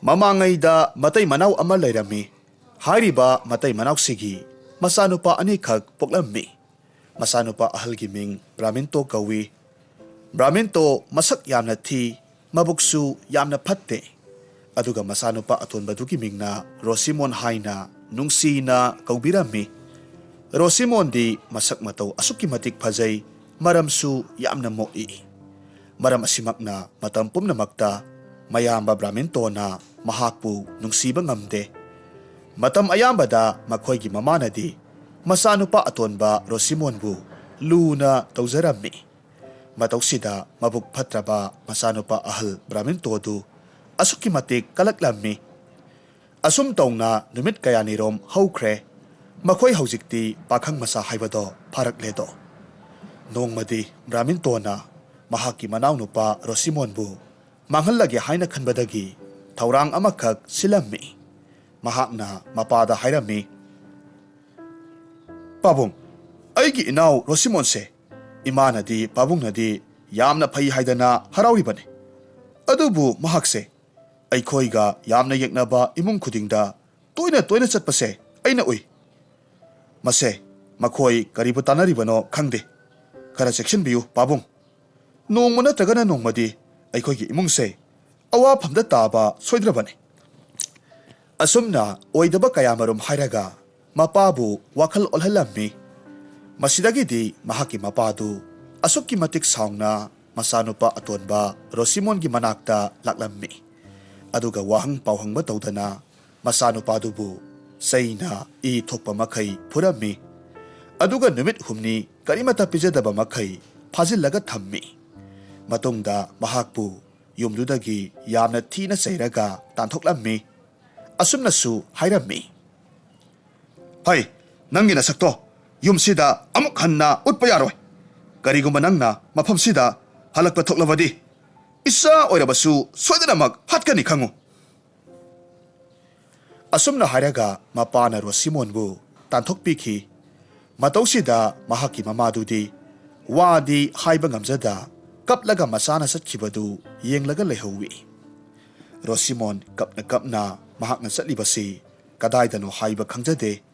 ꯃꯃꯥꯡꯉꯩꯗ ꯃꯇꯩ ꯃꯅꯥꯎ ꯑꯃ ꯂꯩꯔꯝꯃꯤ꯫ ꯍꯥꯏꯔꯤꯕ ꯃꯇꯩ ꯃꯅꯥꯎꯁꯤꯒꯤ ꯃꯆꯥꯅꯨꯄꯥ ꯑꯅꯤꯈꯛ ꯄꯣꯛꯂꯝꯃꯤ꯫ ꯃꯆꯥꯅꯨꯄꯥ ꯑꯍꯜꯒꯤ ꯃꯤꯡ ꯕ꯭ꯔꯥꯃꯤꯟꯇꯣ ꯀꯧꯏ꯫ ꯕ꯭ꯔꯥꯃꯤꯟꯇꯣ ꯃꯁꯛ ꯌꯥꯝꯅ ꯊꯤ, ꯃꯕꯨꯛꯁꯨ ꯌꯥꯝꯅ ꯐꯠꯇꯦ꯫ ꯑꯗꯨꯒ ꯃꯆꯥꯅꯨꯄꯥ ꯑꯇꯣꯟꯕꯗꯨꯒꯤ ꯃꯤꯡꯅ ꯔꯣꯁꯤꯃꯣꯟ ꯍꯥꯏꯅ ꯅꯨꯡꯁꯤꯅ ꯀꯧꯕꯤꯔꯝꯃꯤ꯫ ꯔꯣꯁꯤꯃꯣꯟꯗꯤ ꯃꯁꯛ ꯃꯇꯧ ꯑꯁꯨꯛꯀꯤ ꯃꯇꯤꯛ ꯐꯖꯩ, ꯃꯔꯝꯁꯨ ꯌꯥꯝꯅ ꯃꯣꯛꯏ꯫ ꯃꯔꯝ ꯑꯁꯤꯃꯛꯅ ꯃꯇꯝ ꯄꯨꯝꯅꯃꯛꯇ ꯃꯌꯥꯝꯕ ꯕ꯭ꯔꯥꯃꯤꯟꯇꯣꯅ ꯃꯍꯥꯛꯄꯨ ꯅꯨꯡꯁꯤꯕ ꯉꯝꯗꯦ꯫ ꯃꯇꯝ ꯑꯌꯥꯝꯕꯗ ꯃꯈꯣꯏꯒꯤ ꯃꯃꯥꯅꯗꯤ ꯃꯆꯥꯅꯨꯄꯥ ꯑꯇꯣꯟꯕ ꯔꯣꯁꯤꯃꯣꯟꯕꯨ ꯂꯨꯅ ꯇꯧꯖꯔꯝꯃꯤ꯫ ꯃꯇꯧꯁꯤꯗ ꯃꯕꯨꯛ ꯐꯠꯇ꯭ꯔꯕ ꯃꯆꯥꯅꯨꯄꯥ ꯑꯍꯜ ꯕ꯭ꯔꯥꯃꯤꯟꯇꯣꯗꯨ ꯑꯁꯨꯛꯀꯤ ꯃꯇꯤꯛ ꯀꯂꯛꯂꯝꯃꯤ꯫ ꯑꯁꯨꯝ ꯇꯧꯅ ꯅꯨꯃꯤꯠ ꯀꯌꯥꯅꯤꯔꯣꯝ ꯍꯧꯈ꯭ꯔꯦ꯫ ꯃꯈꯣꯏ ꯍꯧꯖꯤꯛꯇꯤ ꯄꯥꯈꯪ ꯃꯆꯥ ꯍꯥꯏꯕꯗꯣ ꯐꯥꯔꯛꯂꯦꯗꯣ꯫ ꯅꯣꯡꯃꯗꯤ ꯕ꯭ꯔꯥꯃꯤꯟꯇꯣꯅ ꯃꯍꯥꯛꯀꯤ ꯃꯅꯥꯎꯅꯨꯄꯥ ꯔꯣꯁꯤꯃꯣꯟꯕꯨ ꯃꯥꯡꯍꯜꯂꯒꯦ ꯍꯥꯏꯅ ꯈꯟꯕꯗꯒꯤ ꯊꯧꯔꯥꯡ ꯑꯃꯈꯛ ꯁꯤꯜꯂꯝꯃꯤ꯫ ꯃꯍꯥꯛꯅ ꯃꯄꯥꯗ ꯍꯥꯏꯔꯝꯃꯤ, "ꯄꯥꯕꯨꯡ, ꯑꯩꯒꯤ ꯏꯅꯥꯎ ꯔꯣꯁꯤꯃꯣꯟꯁꯦ ꯏꯃꯥꯅꯗꯤ ꯄꯥꯕꯨꯡꯅꯗꯤ ꯌꯥꯝꯅ ꯐꯩ ꯍꯥꯏꯗꯅ ꯍꯔꯥꯎꯔꯤꯕꯅꯤ꯫ ꯑꯗꯨꯕꯨ ꯃꯍꯥꯛꯁꯦ ꯑꯩꯈꯣꯏꯒ ꯌꯥꯝꯅ ꯌꯦꯛꯅꯕ ꯏꯃꯨꯡ ꯈꯨꯗꯤꯡꯗ ꯇꯣꯏꯅ ꯇꯣꯏꯅ ꯆꯠꯄꯁꯦ ꯑꯩꯅ ꯎꯏ꯫ ꯃꯁꯦ ꯃꯈꯣꯏ ꯀꯔꯤꯕꯨ ꯇꯥꯟꯅꯔꯤꯕꯅꯣ ꯈꯪꯗꯦ꯫ ꯈꯔ ꯆꯦꯛꯁꯤꯟꯕꯤꯌꯨ ꯄꯥꯕꯨꯡ꯫ ꯅꯣꯡꯃ ꯅꯠꯇ꯭ꯔꯒꯅ ꯅꯣꯡꯃꯗꯤ ꯑꯩꯈꯣꯏꯒꯤ ꯏꯃꯨꯡꯁꯦ ꯑꯋꯥꯐꯝꯗ ꯇꯥꯕ ꯁꯣꯏꯗ꯭ꯔꯕꯅꯤ." ꯑꯁꯨꯝꯅ ꯑꯣꯏꯗꯕ ꯀꯌꯥꯃꯔꯨꯝ ꯍꯥꯏꯔꯒ ꯃꯄꯥꯕꯨ ꯋꯥꯈꯜ ꯑꯣꯜꯍꯜꯂꯝꯃꯤ꯫ ꯃꯁꯤꯗꯒꯤꯗꯤ ꯃꯍꯥꯛꯀꯤ ꯃꯄꯥꯗꯨ ꯑꯁꯨꯛꯀꯤ ꯃꯇꯤꯛ ꯁꯥꯎꯅ ꯃꯆꯥꯅꯨꯄꯥ ꯑꯇꯣꯟꯕ ꯔꯣꯁꯤꯃꯣꯟꯒꯤ ꯃꯅꯥꯛꯇ ꯂꯥꯛꯂꯝꯃꯤ꯫ ꯑꯗꯨꯒ ꯋꯥꯍꯪ ꯄꯥꯎꯍꯪꯕ ꯇꯧꯗꯅ ꯃꯆꯥꯅꯨꯄꯥꯗꯨꯕꯨ ꯆꯩꯅ ꯏ ꯊꯣꯛꯄ ꯃꯈꯩ ꯐꯨꯔꯝꯃꯤ꯫ ꯑꯗꯨꯒ ꯅꯨꯃꯤꯠ ꯍꯨꯝꯅꯤ ꯀꯔꯤꯃꯠꯇ ꯄꯤꯖꯗꯕ ꯃꯈꯩ ꯐꯥꯖꯤꯜꯂꯒ ꯊꯝꯃꯤ꯫ ꯃꯇꯨꯡꯗ ꯃꯍꯥꯛꯄꯨ ꯌꯨꯝꯗꯨꯗꯒꯤ ꯌꯥꯝꯅ ꯊꯤꯅ ꯆꯩꯔꯒ ꯇꯥꯟꯊꯣꯛꯂꯝꯃꯤ꯫ ꯑꯁꯨꯝꯅꯁꯨ ꯍꯥꯏꯔꯝꯃꯤ, "ꯍꯩ, ꯅꯪꯒꯤ ꯅꯁꯛꯇꯣ ꯌꯨꯝꯁꯤꯗ ꯑꯃꯨꯛ ꯍꯟꯅ ꯎꯠꯄ ꯌꯥꯔꯣꯏ꯫ ꯀꯔꯤꯒꯨꯝꯕ ꯅꯪꯅ ꯃꯐꯝꯁꯤꯗ ꯍꯜꯂꯛꯄ ꯊꯣꯛꯂꯕꯗꯤ ꯏꯆꯥ ꯑꯣꯏꯔꯕꯁꯨ ꯁꯣꯏꯗꯅꯃꯛ ꯍꯥꯠꯀꯅꯤ ꯈꯪꯉꯨ." ꯑꯁꯨꯝꯅ ꯍꯥꯏꯔꯒ ꯃꯄꯥꯅ ꯔꯣꯁꯤꯃꯣꯟꯕꯨ ꯇꯥꯟꯊꯣꯛꯄꯤꯈꯤ꯫ ꯃꯇꯧꯁꯤꯗ ꯃꯍꯥꯛꯀꯤ ꯃꯃꯥꯗꯨꯗꯤ ꯋꯥꯗꯤ ꯍꯥꯏꯕ ꯉꯝꯖꯗ ꯀꯞꯂꯒ ꯃꯆꯥꯅ ꯆꯠꯈꯤꯕꯗꯨ ꯌꯦꯡꯂꯒ ꯂꯩꯍꯧꯏ꯫ ꯔꯣꯁꯤꯃꯣꯟ ꯀꯞꯅ ꯀꯞꯅ ꯃꯍꯥꯛꯅ ꯆꯠꯂꯤꯕꯁꯤ ꯀꯗꯥꯏꯗꯅꯣ ꯍꯥꯏꯕ ꯈꯪꯖꯗꯦ꯫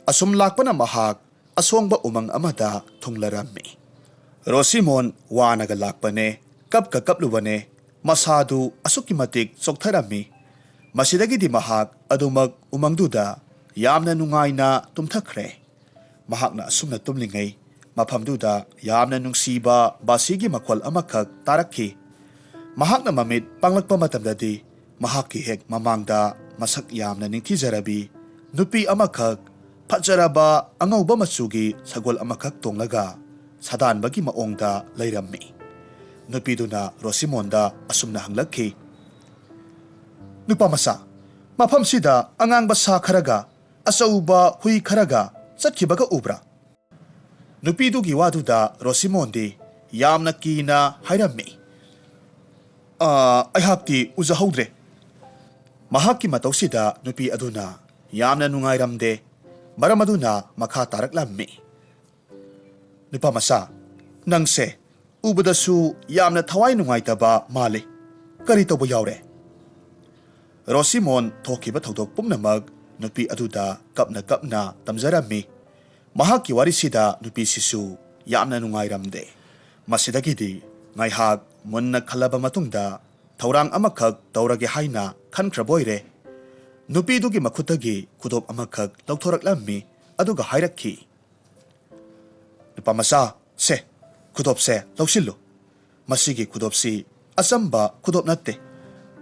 ꯑꯁꯨꯝ ꯂꯥꯛꯄꯅ ꯃꯍꯥꯛ ꯑꯁꯣꯡꯕ ꯎꯃꯪ ꯑꯃꯗ ꯊꯨꯡꯂꯔꯝꯃꯤ꯫ ꯔꯣꯁꯤꯃꯣꯟ ꯋꯥꯅꯒ ꯂꯥꯛꯄꯅꯦ, ꯀꯞꯀ ꯀꯞꯂꯨꯕꯅꯦ, ꯃꯁꯥꯗꯨ ꯑꯁꯨꯛꯀꯤ ꯃꯇꯤꯛ ꯆꯣꯛꯊꯔꯝꯃꯤ꯫ ꯃꯁꯤꯗꯒꯤꯗꯤ ꯃꯍꯥꯛ ꯑꯗꯨꯃꯛ ꯎꯃꯪꯗꯨꯗ ꯌꯥꯝꯅ ꯅꯨꯡꯉꯥꯏꯅ ꯇꯨꯝꯊꯈ꯭ꯔꯦ꯫ ꯃꯍꯥꯛꯅ ꯑꯁꯨꯝꯅ ꯇꯨꯝꯂꯤꯉꯩ ꯃꯐꯝꯗꯨꯗ ꯌꯥꯝꯅ ꯅꯨꯡꯁꯤꯕ ꯕꯥꯁꯤꯒꯤ ꯃꯈꯣꯜ ꯑꯃꯈꯛ ꯇꯥꯔꯛꯈꯤ꯫ ꯃꯍꯥꯛꯅ ꯃꯃꯤꯠ ꯄꯥꯡꯂꯛꯄ ꯃꯇꯝꯗꯗꯤ ꯃꯍꯥꯛꯀꯤ ꯍꯦꯛ ꯃꯃꯥꯡꯗ ꯃꯁꯛ ꯌꯥꯝꯅ ꯅꯤꯡꯊꯤꯖꯔꯕꯤ ꯅꯨꯄꯤ ꯑꯃꯈꯛ ꯐꯖꯔꯕ ꯑꯉꯧꯕ ꯃꯆꯨꯒꯤ ꯁꯒꯣꯜ ꯑꯃꯈꯛ ꯇꯣꯡꯂꯒ ꯁꯥꯗꯥꯟꯕꯒꯤ ꯃꯑꯣꯡꯗ ꯂꯩꯔꯝꯃꯤ꯫ ꯅꯨꯄꯤꯗꯨꯅ ꯔꯣꯁꯤꯃꯣꯟꯗ ꯑꯁꯨꯝꯅ ꯍꯪꯂꯛꯈꯤ, "ꯅꯨꯄꯥꯃꯆꯥ, ꯃꯐꯝꯁꯤꯗ ꯑꯉꯥꯡꯕ ꯁꯥ ꯈꯔꯒ ꯑꯆꯧꯕ ꯍꯨꯏ ꯈꯔꯒ ꯆꯠꯈꯤꯕꯒ ꯎꯕ꯭ꯔꯥ?" ꯅꯨꯄꯤꯗꯨꯒꯤ ꯋꯥꯗꯨꯗ ꯔꯣꯁꯤꯃꯣꯟꯗꯤ ꯌꯥꯝꯅ ꯀꯤꯅ ꯍꯥꯏꯔꯝꯃꯤ, "ꯑꯩꯍꯥꯛꯇꯤ ꯎꯖꯍꯧꯗ꯭ꯔꯦ." ꯃꯍꯥꯛꯀꯤ ꯃꯇꯧꯁꯤꯗ ꯅꯨꯄꯤ ꯑꯗꯨꯅ ꯌꯥꯝꯅ ꯅꯨꯡꯉꯥꯏꯔꯝꯗꯦ꯫ ꯃꯔꯝ ꯑꯗꯨꯅ ꯃꯈꯥ ꯇꯥꯔꯛꯂꯝꯃꯤ, "ꯅꯨꯄꯥꯃꯆꯥ, ꯅꯪꯁꯦ ꯎꯕꯗꯁꯨ ꯌꯥꯝꯅ ꯊꯋꯥꯏ ꯅꯨꯡꯉꯥꯏꯇꯕ ꯃꯥꯜꯂꯤ꯫ ꯀꯔꯤ ꯇꯧꯕ ꯌꯥꯎꯔꯦ?" ꯔꯣꯁꯤꯃꯣꯟ ꯊꯣꯛꯈꯤꯕ ꯊꯧꯗꯣꯛ ꯄꯨꯝꯅꯃꯛ ꯅꯨꯄꯤ ꯑꯗꯨꯗ ꯀꯞꯅ ꯀꯞꯅ ꯇꯝꯖꯔꯝꯃꯤ꯫ ꯃꯍꯥꯛꯀꯤ ꯋꯥꯔꯤꯁꯤꯗ ꯅꯨꯄꯤꯁꯤꯁꯨ ꯌꯥꯝꯅ ꯅꯨꯡꯉꯥꯏꯔꯝꯗꯦ꯫ ꯃꯁꯤꯗꯒꯤꯗꯤ ꯉꯥꯏꯍꯥꯛ ꯃꯨꯟꯅ ꯈꯜꯂꯕ ꯃꯇꯨꯡꯗ ꯊꯧꯔꯥꯡ ꯑꯃꯈꯛ ꯇꯧꯔꯒꯦ ꯍꯥꯏꯅ ꯈꯟꯈ꯭ꯔꯕ ꯑꯣꯏꯔꯦ꯫ ꯅꯨꯄꯤꯗꯨꯒꯤ ꯃꯈꯨꯠꯇꯒꯤ ꯈꯨꯗꯣꯞ ꯑꯃꯈꯛ ꯂꯧꯊꯣꯔꯛꯂꯝꯃꯤ꯫ ꯑꯗꯨꯒ ꯍꯥꯏꯔꯛꯈꯤ, "ꯅꯨꯄꯥꯃꯆꯥ, ꯁꯦ ꯈꯨꯗꯣꯞꯁꯦ ꯂꯧꯁꯤꯜꯂꯨ꯫ ꯃꯁꯤꯒꯤ ꯈꯨꯗꯣꯞꯁꯤ ꯑꯆꯝꯕ ꯈꯨꯗꯣꯞ ꯅꯠꯇꯦ꯫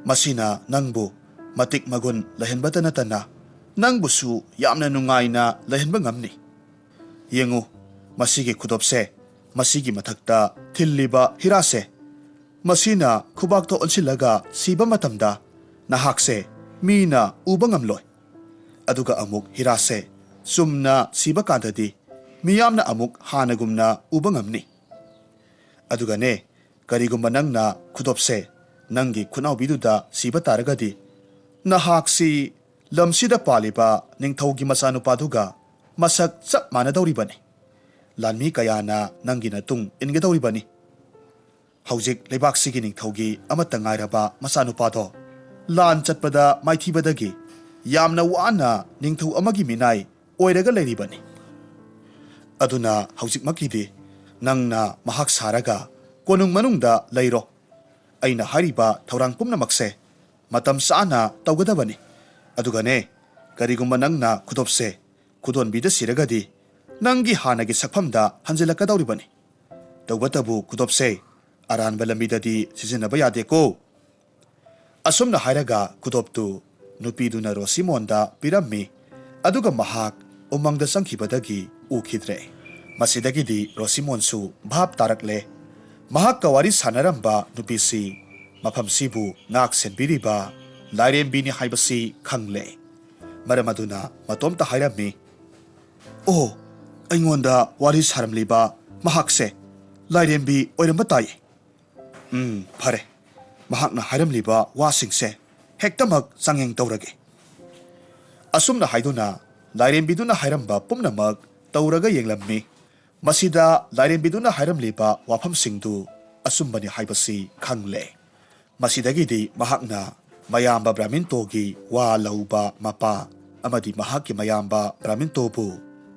ꯃꯁꯤꯅ ꯅꯪꯕꯨ ꯃꯇꯤꯛ ꯃꯒꯨꯟ ꯂꯩꯍꯟꯕꯇ ꯅꯠꯇꯅ ꯅꯪꯕꯨꯁꯨ ꯌꯥꯝꯅ ꯅꯨꯡꯉꯥꯏꯅ ꯂꯩꯍꯟꯕ ꯉꯝꯅꯤ꯫ ꯌꯦꯡꯉꯨ, ꯃꯁꯤꯒꯤ ꯈꯨꯗꯣꯞꯁꯦ, ꯃꯁꯤꯒꯤ ꯃꯊꯛꯇ ꯊꯤꯜꯂꯤꯕ ꯍꯤꯔꯥꯁꯦ, ꯃꯁꯤꯅ ꯈꯨꯕꯥꯛꯇ ꯑꯣꯟꯁꯤꯜꯂꯒ ꯁꯤꯕ ꯃꯇꯝꯗ ꯅꯍꯥꯛꯁꯦ ꯃꯤꯅ ꯎꯕ ꯉꯝꯂꯣꯏ꯫ ꯑꯗꯨꯒ ꯑꯃꯨꯛ ꯍꯤꯔꯥꯁꯦ ꯆꯨꯝꯅ ꯁꯤꯕ ꯀꯥꯟꯗꯗꯤ ꯃꯤꯌꯥꯝꯅ ꯑꯃꯨꯛ ꯍꯥꯟꯅꯒꯨꯝꯅ ꯎꯕ ꯉꯝꯅꯤ꯫ ꯑꯗꯨꯒꯅꯦ, ꯀꯔꯤꯒꯨꯝꯕ ꯅꯪꯅ ꯈꯨꯗꯣꯞꯁꯦ ꯅꯪꯒꯤ ꯈꯨꯠꯅꯥꯎꯕꯤꯗꯨꯗ ꯁꯤꯕ ꯇꯥꯔꯒꯗꯤ ꯅꯍꯥꯛꯁꯤ ꯂꯝꯁꯤꯗ ꯄꯥꯜꯂꯤꯕ ꯅꯤꯡꯊꯧꯒꯤ ꯃꯆꯥꯅꯨꯄꯥꯗꯨꯒ ꯃꯁꯛ ꯆꯞ ꯃꯥꯟꯅꯗꯧꯔꯤꯕꯅꯤ꯫ ꯂꯥꯟꯃꯤ ꯀꯌꯥꯅ ꯅꯪꯒꯤ ꯅꯇꯨꯡ ꯏꯟꯒꯗꯧꯔꯤꯕꯅꯤ꯫ ꯍꯧꯖꯤꯛ ꯂꯩꯕꯥꯛꯁꯤꯒꯤ ꯅꯤꯡꯊꯧꯒꯤ ꯑꯃꯠꯇ ꯉꯥꯏꯔꯕ ꯃꯆꯥꯅꯨꯄꯥꯗꯣ ꯂꯥꯟ ꯆꯠꯄꯗ ꯃꯥꯏꯊꯤꯕꯗꯒꯤ ꯌꯥꯝꯅ ꯋꯥꯅ ꯅꯤꯡꯊꯧ ꯑꯃꯒꯤ ꯃꯤꯅꯥꯏ ꯑꯣꯏꯔꯒ ꯂꯩꯔꯤꯕꯅꯤ꯫ ꯑꯗꯨꯅ ꯍꯧꯖꯤꯛꯃꯛꯀꯤꯗꯤ ꯅꯪꯅ ꯃꯍꯥꯛ ꯁꯥꯔꯒ ꯀꯣꯅꯨꯡ ꯃꯅꯨꯡꯗ ꯂꯩꯔꯣ꯫ ꯑꯩꯅ ꯍꯥꯏꯔꯤꯕ ꯊꯧꯔꯥꯡ ꯄꯨꯝꯅꯃꯛꯁꯦ ꯃꯇꯝ ꯆꯥꯅ ꯇꯧꯒꯗꯕꯅꯤ꯫ ꯑꯗꯨꯒꯅꯦ, ꯀꯔꯤꯒꯨꯝꯕ ꯅꯪꯅ ꯈꯨꯗꯣꯞꯁꯦ ꯈꯨꯗꯣꯟꯕꯤꯗ ꯁꯤꯔꯒꯗꯤ ꯅꯪꯒꯤ ꯍꯥꯟꯅꯒꯤ ꯁꯛꯐꯝꯗ ꯍꯟꯖꯤꯜꯂꯛꯀꯗꯧꯔꯤꯕꯅꯤ꯫ ꯇꯧꯕꯇꯕꯨ ꯈꯨꯗꯣꯞꯁꯦ ꯑꯔꯥꯟꯕ ꯂꯝꯕꯤꯗꯗꯤ ꯁꯤꯖꯤꯟꯅꯕ ꯌꯥꯗꯦꯀꯣ꯫ ꯑꯁꯨꯝꯅ ꯍꯥꯏꯔꯒ ꯈꯨꯗꯣꯞꯇꯨ ꯅꯨꯄꯤꯗꯨꯅ ꯔꯣꯁꯤꯃꯣꯟꯗ ꯄꯤꯔꯝꯃꯤ, ꯑꯗꯨꯒ ꯃꯍꯥꯛ ꯎꯃꯪꯗ ꯆꯪꯈꯤꯕꯗꯒꯤ ꯎꯈꯤꯗ꯭ꯔꯦ꯫ ꯃꯁꯤꯗꯒꯤꯗꯤ ꯔꯣꯁꯤꯃꯣꯟꯁꯨ ꯚꯥꯞ ꯇꯥꯔꯛꯂꯦ, ꯃꯍꯥꯛꯀ ꯋꯥꯔꯤ ꯁꯥꯟꯅꯔꯝꯕ ꯅꯨꯄꯤꯁꯤ ꯃꯐꯝꯁꯤꯕꯨ ꯉꯥꯛ ꯁꯦꯟꯕꯤꯔꯤꯕ ꯂꯥꯏꯔꯦꯝꯕꯤꯅꯤ ꯍꯥꯏꯕꯁꯤ ꯈꯪꯂꯦ꯫ ꯃꯔꯝ ꯑꯗꯨꯅ ꯃꯇꯣꯝꯇ ꯍꯥꯏꯔꯝꯃꯤ, "ꯑꯣ, ꯑꯩꯉꯣꯟꯗ ꯋꯥꯔꯤ ꯁꯥꯔꯝꯂꯤꯕ ꯃꯍꯥꯛꯁꯦ ꯂꯥꯏꯔꯦꯝꯕꯤ ꯑꯣꯏꯔꯝꯕ ꯇꯥꯏ꯫ ꯐꯔꯦ, ꯃꯍꯥꯛꯅ ꯍꯥꯏꯔꯝꯂꯤꯕ ꯋꯥꯁꯤꯡꯁꯦ ꯍꯦꯛꯇꯃꯛ ꯆꯥꯡꯌꯦꯡ ꯇꯧꯔꯒꯦ"꯫ ꯑꯁꯨꯝꯅ ꯍꯥꯏꯗꯨꯅ ꯂꯥꯏꯔꯦꯝꯕꯤꯗꯨꯅ ꯍꯥꯏꯔꯝꯕ ꯄꯨꯝꯅꯃꯛ ꯇꯧꯔꯒ ꯌꯦꯡꯂꯝꯃꯤ꯫ ꯃꯁꯤꯗ ꯂꯥꯏꯔꯦꯝꯕꯤꯗꯨꯅ ꯍꯥꯏꯔꯝꯂꯤꯕ ꯋꯥꯐꯝꯁꯤꯡꯗꯨ ꯑꯆꯨꯝꯕꯅꯤ ꯍꯥꯏꯕꯁꯤ ꯈꯪꯂꯦ꯫ ꯃꯁꯤꯗꯒꯤꯗꯤ ꯃꯍꯥꯛꯅ ꯃꯌꯥꯝꯕ ꯕ꯭ꯔꯥꯍꯃꯤꯟꯇꯣꯒꯤ ꯋꯥ ꯂꯧꯕ ꯃꯄꯥ ꯑꯃꯗꯤ ꯃꯍꯥꯛꯀꯤ ꯃꯌꯥꯝꯕ ꯕ꯭ꯔꯥꯍꯃꯤꯟꯇꯣꯕꯨ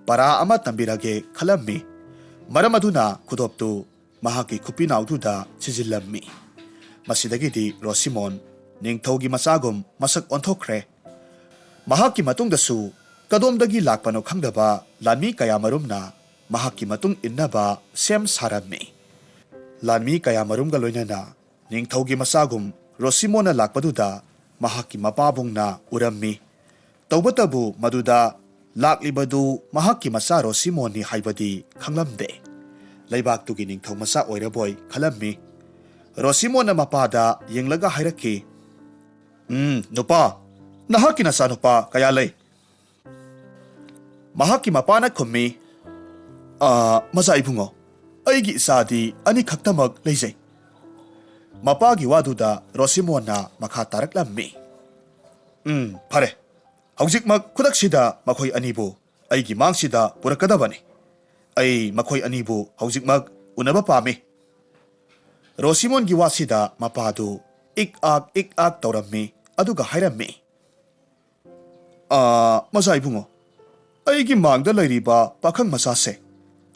ꯄꯔꯥ ꯑꯃ ꯇꯝꯕꯤꯔꯒꯦ ꯈꯜꯂꯝꯃꯤ꯫ ꯃꯔꯝ ꯑꯗꯨꯅ ꯈꯨꯗꯣꯞꯇꯨ ꯃꯍꯥꯛꯀꯤ ꯈꯨꯄꯤꯅꯥꯎꯗꯨꯗ ꯊꯤꯖꯤꯜꯂꯝꯃꯤ꯫ ꯃꯁꯤꯗꯒꯤꯗꯤ ꯔꯣꯁꯤꯃꯣꯟ ꯅꯤꯡꯊꯧꯒꯤ ꯃꯆꯥꯒꯨꯝ ꯃꯁꯛ ꯑꯣꯟꯊꯣꯛꯈ꯭ꯔꯦ꯫ ꯃꯍꯥꯛꯀꯤ ꯃꯇꯨꯡꯗꯁꯨ ꯀꯗꯣꯝꯗꯒꯤ ꯂꯥꯛꯄꯅꯣ ꯈꯪꯗꯕ ꯂꯥꯟꯃꯤ ꯀꯌꯥ ꯃꯔꯨꯝꯅ ꯃꯍꯥꯛꯀꯤ ꯃꯇꯨꯡ ꯏꯟꯅꯕ ꯁꯦꯝ ꯁꯥꯔꯝꯃꯤ꯫ ꯂꯥꯟꯃꯤ ꯀꯌꯥ ꯃꯔꯨꯝꯒ ꯂꯣꯏꯅꯅ ꯅꯤꯡꯊꯧꯒꯤ ꯃꯆꯥꯒꯨꯝ ꯔꯣꯁꯤꯃꯣꯟꯅ ꯂꯥꯛꯄꯗꯨꯗ ꯃꯍꯥꯛꯀꯤ ꯃꯄꯥꯕꯨꯡꯅ ꯎꯔꯝꯃꯤ꯫ ꯇꯧꯕꯇꯕꯨ ꯃꯗꯨꯗ ꯂꯥꯛꯂꯤꯕꯗꯨ ꯃꯍꯥꯛꯀꯤ ꯃꯆꯥ ꯔꯣꯁꯤꯃꯣꯟꯅꯤ ꯍꯥꯏꯕꯗꯤ ꯈꯪꯂꯝꯗꯦ꯫ ꯂꯩꯕꯥꯛꯇꯨꯒꯤ ꯅꯤꯡꯊꯧ ꯃꯆꯥ ꯑꯣꯏꯔꯕꯣꯏ ꯈꯜꯂꯝꯃꯤ꯫ ꯔꯣꯁꯤꯃꯣꯟꯅ ꯃꯄꯥꯗ ꯌꯦꯡꯂꯒ ꯍꯥꯏꯔꯛꯈꯤ, "ꯅꯨꯄꯥ, ꯅꯍꯥꯛꯀꯤ ꯅꯆꯥꯅꯨꯄꯥ ꯀꯌꯥ ꯂꯩ?" ꯃꯍꯥꯛꯀꯤ ꯃꯄꯥꯅ ꯈꯨꯝꯃꯤ, "ꯃꯆꯥ ꯏꯕꯨꯡꯉꯣ, ꯑꯩꯒꯤ ꯏꯆꯥꯗꯤ ꯑꯅꯤꯈꯛꯇꯃꯛ ꯂꯩꯖꯩ"꯫ ꯃꯄꯥꯒꯤ ꯋꯥꯗꯨꯗ ꯔꯣꯁꯤꯃꯣꯟꯅ ꯃꯈꯥ ꯇꯥꯔꯛꯂꯝꯃꯤ, "ꯐꯔꯦ, ꯍꯧꯖꯤꯛꯃꯛ ꯈꯨꯗꯛꯁꯤꯗ ꯃꯈꯣꯏ ꯑꯅꯤꯕꯨ ꯑꯩꯒꯤ ꯃꯥꯡꯁꯤꯗ ꯄꯨꯔꯛꯀꯗꯕꯅꯤ꯫ ꯑꯩ ꯃꯈꯣꯏ ꯑꯅꯤꯕꯨ ꯍꯧꯖꯤꯛꯃꯛ ꯎꯅꯕ ꯄꯥꯝꯃꯤ"꯫ ꯔꯣꯁꯤꯃꯣꯟꯒꯤ ꯋꯥꯁꯤꯗ ꯃꯄꯥꯗꯨ ꯏꯛ-ꯑꯥꯛ ꯇꯧꯔꯝꯃꯤ, ꯑꯗꯨꯒ ꯍꯥꯏꯔꯝꯃꯤ, "ꯃꯆꯥ ꯏꯕꯨꯡꯉꯣ, ꯑꯩꯒꯤ ꯃꯥꯡꯗ ꯂꯩꯔꯤꯕ ꯄꯥꯈꯪ ꯃꯆꯥꯁꯦ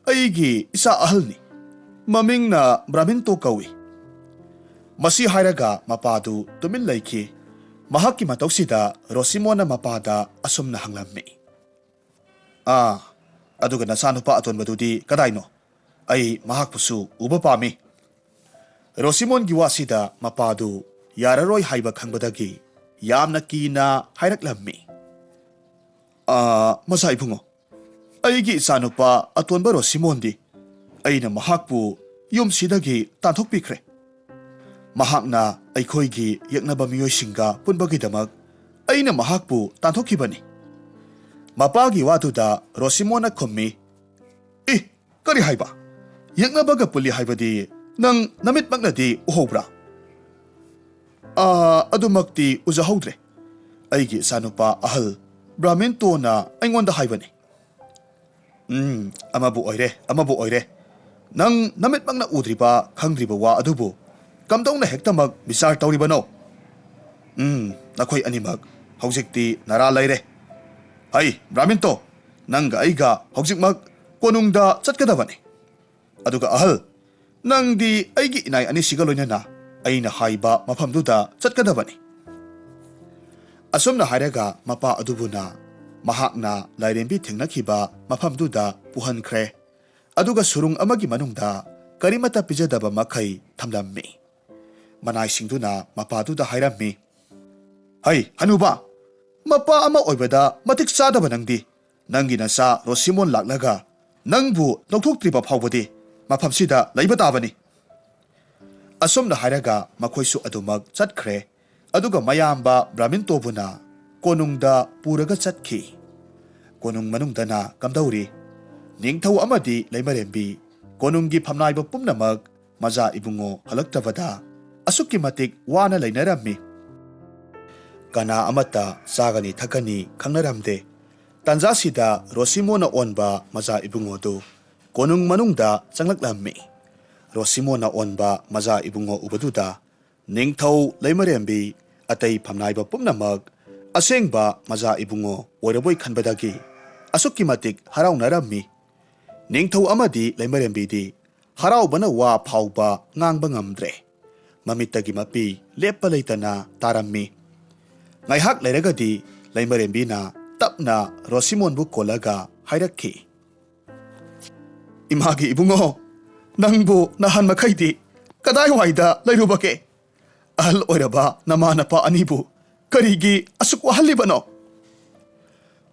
ꯑꯩꯒꯤ ꯏꯆꯥ ꯑꯍꯜꯅꯤ꯫ ꯃꯃꯤꯡꯅ ꯕ꯭ꯔꯥꯍꯃꯤꯟꯇꯣ ꯀꯧꯏ"꯫ ꯃꯁꯤ ꯍꯥꯏꯔꯒ ꯃꯄꯥꯗꯨ ꯇꯨꯃꯤꯟ ꯂꯩꯈꯤ꯫ ꯃꯍꯥꯛꯀꯤ ꯃꯇꯧꯁꯤꯗ ꯔꯣꯁꯤꯃꯣꯟꯅ ꯃꯄꯥꯗ ꯑꯁꯨꯝꯅ ꯍꯪꯂꯝꯃꯤ, "ꯑꯗꯨꯒ ꯅꯆꯥꯅꯨꯄꯥ ꯑꯇꯣꯟꯕꯗꯨꯗꯤ ꯀꯗꯥꯏꯅꯣ? ꯑꯩ ꯃꯍꯥꯛꯄꯨꯁꯨ ꯎꯕ ꯄꯥꯝꯃꯤ"꯫ ꯔꯣꯁꯤꯃꯣꯟꯒꯤ ꯋꯥꯁꯤꯗ ꯃꯄꯥꯗꯨ ꯌꯥꯔꯔꯣꯏ ꯍꯥꯏꯕ ꯈꯪꯕꯗꯒꯤ ꯌꯥꯝꯅ ꯀꯤꯅ ꯍꯥꯏꯔꯛꯂꯝꯃꯤ, "ꯃꯆꯥ ꯏꯕꯨꯡꯉꯣ, ꯑꯩꯒꯤ ꯏꯆꯥꯅꯨꯄꯥ ꯑꯇꯣꯟꯕ ꯔꯣꯁꯤꯃꯣꯟꯗꯤ ꯑꯩꯅ ꯃꯍꯥꯛꯄꯨ ꯌꯨꯝꯁꯤꯗꯒꯤ ꯇꯥꯟꯊꯣꯛꯄꯤꯈ꯭ꯔꯦ꯫ ꯃꯍꯥꯛꯅ ꯑꯩꯈꯣꯏꯒꯤ ꯌꯦꯛꯅꯕ ꯃꯤꯑꯣꯏꯁꯤꯡꯒ ꯄꯨꯟꯕꯒꯤꯗꯃꯛ ꯑꯩꯅ ꯃꯍꯥꯛꯄꯨ ꯇꯥꯟꯊꯣꯛꯈꯤꯕꯅꯤ"꯫ ꯃꯄꯥꯒꯤ ꯋꯥꯗꯨꯗ ꯔꯣꯁꯤꯃꯣꯟꯅ ꯈꯨꯝꯃꯤ, "ꯀꯔꯤ ꯍꯥꯏꯕ? ꯌꯦꯛꯅꯕꯒ ꯄꯨꯜꯂꯤ ꯍꯥꯏꯕꯗꯤ ꯅꯪ ꯅꯃꯤꯠꯃꯛꯅꯗꯤ ꯎꯍꯧꯕ꯭ꯔꯥ?" "ꯑꯗꯨꯃꯛꯇꯤ ꯎꯖꯍꯧꯗ꯭ꯔꯦ. ꯑꯩꯒꯤ ꯏꯆꯥꯅꯨꯄꯥ ꯑꯍꯜ ꯕ꯭ꯔꯥꯍꯃꯤꯟꯇꯣꯅ ꯑꯩꯉꯣꯟꯗ ꯍꯥꯏꯕꯅꯤ"꯫ "ꯑꯃꯕꯨ ꯑꯣꯏꯔꯦ. ꯅꯪ ꯅꯃꯤꯠꯃꯛꯅ ꯎꯗ꯭ꯔꯤꯕ ꯈꯪꯗ꯭ꯔꯤꯕ ꯋꯥ ꯑꯗꯨꯕꯨ ꯀꯝꯗꯧꯅ ꯍꯦꯛꯇꯃꯛ ꯕꯤꯆꯥꯔ ꯇꯧꯔꯤꯕꯅꯣ? ꯅꯈꯣꯏ ꯑꯅꯤꯃꯛ ꯍꯧꯖꯤꯛꯇꯤ ꯅꯔꯥ ꯂꯩꯔꯦ꯫ ꯕ꯭ꯔꯥꯍꯃꯤꯟꯇꯣ, ꯅꯪꯒ ꯑꯩꯒ ꯍꯧꯖꯤꯛꯃꯛ ꯀꯣꯅꯨꯡꯗ ꯆꯠꯀꯗꯕꯅꯤ꯫ ꯑꯗꯨꯒ ꯑꯍꯜ, ꯅꯪꯗꯤ ꯑꯩꯒꯤ ꯏꯅꯥꯏ ꯑꯅꯤꯁꯤꯒ ꯂꯣꯏꯅꯅ ꯑꯩꯅ ꯍꯥꯏꯕ ꯃꯐꯝꯗꯨꯗ ꯆꯠꯀꯗꯕꯅꯤ"꯫ ꯑꯁꯨꯝꯅ ꯍꯥꯏꯔꯒ ꯃꯄꯥ ꯑꯗꯨꯕꯨꯅ ꯃꯍꯥꯛꯅ ꯂꯥꯏꯔꯦꯝꯕꯤ ꯊꯦꯡꯅꯈꯤꯕ ꯃꯐꯝꯗꯨꯗ ꯄꯨꯍꯟꯈ꯭ꯔꯦ, ꯑꯗꯨꯒ ꯁꯨꯔꯨꯡ ꯑꯃꯒꯤ ꯃꯅꯨꯡꯗ ꯀꯔꯤꯃꯠꯇ ꯄꯤꯖꯗꯕ ꯃꯈꯩ ꯊꯝꯂꯝꯃꯤ꯫ ꯃꯅꯥꯏꯁꯤꯡꯗꯨꯅ ꯃꯄꯥꯗꯨꯗ ꯍꯥꯏꯔꯝꯃꯤ, "ꯍꯅꯨꯕ, ꯃꯄꯥ ꯑꯃ ꯑꯣꯏꯕꯗ ꯃꯇꯤꯛ ꯆꯥꯗꯕ ꯅꯪꯗꯤ ꯅꯪꯒꯤ ꯅꯆꯥ ꯔꯣꯁꯤꯃꯣꯟ ꯂꯥꯛꯂꯒ ꯅꯪꯕꯨ ꯂꯧꯊꯣꯛꯇ꯭ꯔꯤꯕ ꯐꯥꯎꯕꯗꯤ ꯃꯐꯝꯁꯤꯗ ꯂꯩꯕ ꯇꯥꯕꯅꯤ"꯫ ꯑꯁꯨꯝꯅ ꯍꯥꯏꯔꯒ ꯃꯈꯣꯏꯁꯨ ꯑꯗꯨꯃꯛ ꯆꯠꯈ꯭ꯔꯦ, ꯑꯗꯨꯒ ꯃꯌꯥꯝꯕ ꯕ꯭ꯔꯥꯍꯃꯤꯟꯇꯣꯕꯨꯅ ꯀꯣꯅꯨꯡꯗ ꯄꯨꯔꯒ ꯆꯠꯈꯤ꯫ ꯀꯣꯅꯨꯡ ꯃꯅꯨꯡꯗꯅ ꯀꯝꯗꯧꯔꯤ? ꯅꯤꯡꯊꯧ ꯑꯃꯗꯤ ꯂꯩꯃꯔꯦꯝꯕꯤ, ꯀꯣꯅꯨꯡꯒꯤ ꯐꯝꯅꯥꯏꯕ ꯄꯨꯝꯅꯃꯛ ꯃꯆꯥ ꯏꯕꯨꯡꯉꯣ ꯍꯜꯂꯛꯇꯕꯗ ꯑꯁꯨꯛꯀꯤ ꯃꯇꯤꯛ ꯋꯥꯅ ꯂꯩꯅꯔꯝꯃꯤ꯫ ꯀꯅꯥ ꯑꯃꯠꯇ ꯆꯥꯒꯅꯤ ꯊꯛꯀꯅꯤ ꯈꯪꯅꯔꯝꯗꯦ꯫ ꯇꯥꯟꯖꯥꯁꯤꯗ ꯔꯣꯁꯤꯃꯣꯟꯅ ꯑꯣꯟꯕ ꯃꯆꯥ ꯏꯕꯨꯡꯉꯣꯗꯨ ꯀꯣꯅꯨꯡ ꯃꯅꯨꯡꯗ ꯆꯪꯂꯛꯂꯝꯃꯤ꯫ ꯔꯣꯁꯤꯃꯣꯟꯅ ꯑꯣꯟꯕ ꯃꯆꯥ ꯏꯕꯨꯡꯉꯣ ꯎꯕꯗꯨꯗ ꯅꯤꯡꯊꯧ ꯂꯩꯃꯔꯦꯝꯕꯤ Atay pamnaiba pumnamak asengba maza ibungo oiraboy khanbadagi asukki matik haraunarami. Ningthau amadi Laimarembidi haraubana wa phauba ngangba ngamdre. Mamittagi mapi leppa leitana tarammi. Ngaihak leiragadi Laimarembina tapna Rosimon bu kolaga hairakhi. Imagi ibungo nangbu nahan makhaidi kadai waida leirubake. Ahal oiraba namanapa anibu karigi asuk wahalibano.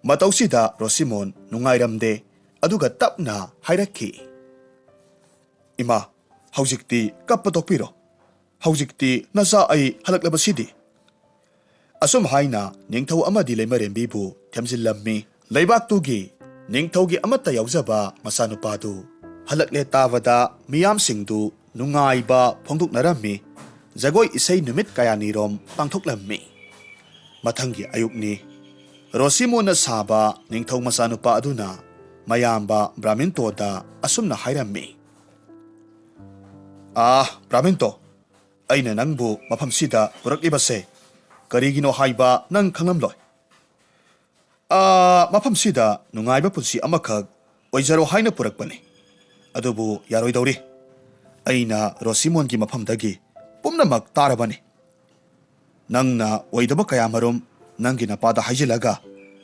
Matausida Rosimon nungairamde aduga tapna hairakhi. Ima haujikti kapatokpiro. Haujikti nasa ai halaklabasidi. Asum haina ningthau amadi Laimarembibu themjillammi leibaktugi ningthaugi amata yaujaba masanupadu halakle tavada miyamsingdu nungaiba phongduknarammi jagoi isai numit kayanirom pangthoklammi. Mathangi ayukni Rosimona saba ningthau masanupa aduna mayamba Brahmintoda asumna hairammi. Brahminto aina nangbu mafamsida puraklibase karigino haiba nang khangamloi. Mafamsida nungaiba punsi amakhak oijaro haina purakpani. Adubu yaroidori. Aina Rosimongi mafamdagi pumnamak tarabani. Nangna oidaba kayamarom nangi napada haijilaga